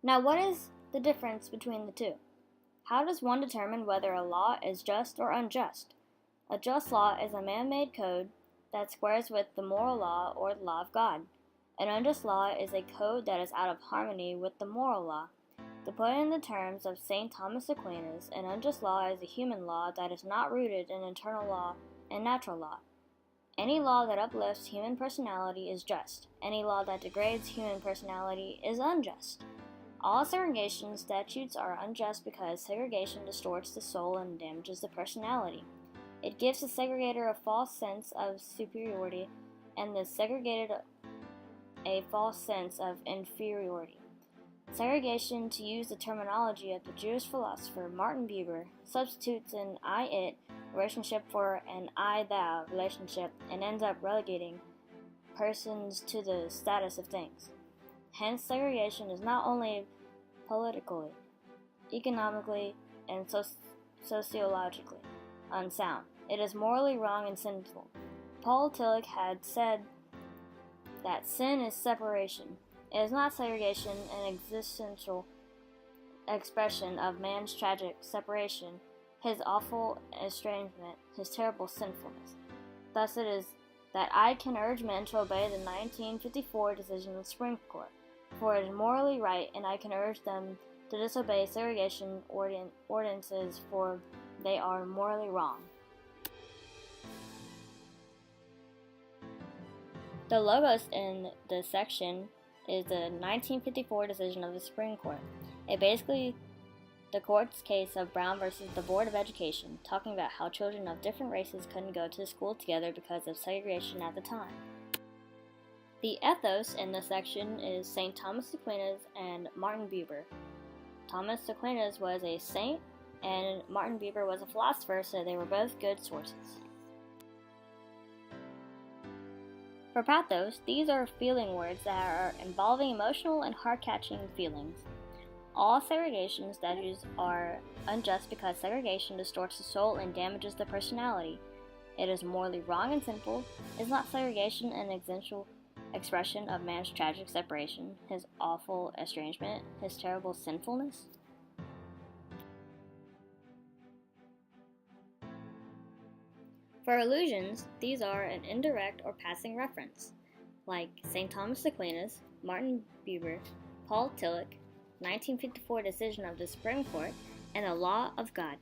Now, what is the difference between the two? How does one determine whether a law is just or unjust? A just law is a man-made code that squares with the moral law or the law of God. An unjust law is a code that is out of harmony with the moral law. To put it in the terms of St. Thomas Aquinas, an unjust law is a human law that is not rooted in eternal law and natural law. Any law that uplifts human personality is just. Any law that degrades human personality is unjust. All segregation statutes are unjust because segregation distorts the soul and damages the personality. It gives the segregator a false sense of superiority and the segregated a false sense of inferiority. Segregation, to use the terminology of the Jewish philosopher Martin Buber, substitutes an I-it relationship for an I-thou relationship and ends up relegating persons to the status of things. Hence, segregation is not only politically, economically, and sociologically unsound, it is morally wrong and sinful. Paul Tillich had said that sin is separation. It is not segregation, an existential expression of man's tragic separation, his awful estrangement, his terrible sinfulness. Thus it is that I can urge men to obey the 1954 decision of the Supreme Court, for it is morally right, and I can urge them to disobey segregation ordinances, for they are morally wrong. The logos in this section is the 1954 decision of the Supreme Court. It basically the court's case of Brown versus the Board of Education, talking about how children of different races couldn't go to school together because of segregation at the time. The ethos in this section is St. Thomas Aquinas and Martin Buber. Thomas Aquinas was a saint and Martin Buber was a philosopher, so they were both good sources. For pathos, these are feeling words that are involving emotional and heart-catching feelings. All segregation statutes are unjust because segregation distorts the soul and damages the personality. It is morally wrong and sinful. Is not segregation an existential expression of man's tragic separation, his awful estrangement, his terrible sinfulness? For allusions, these are an indirect or passing reference, like St. Thomas Aquinas, Martin Buber, Paul Tillich, 1954 decision of the Supreme Court, and the law of God.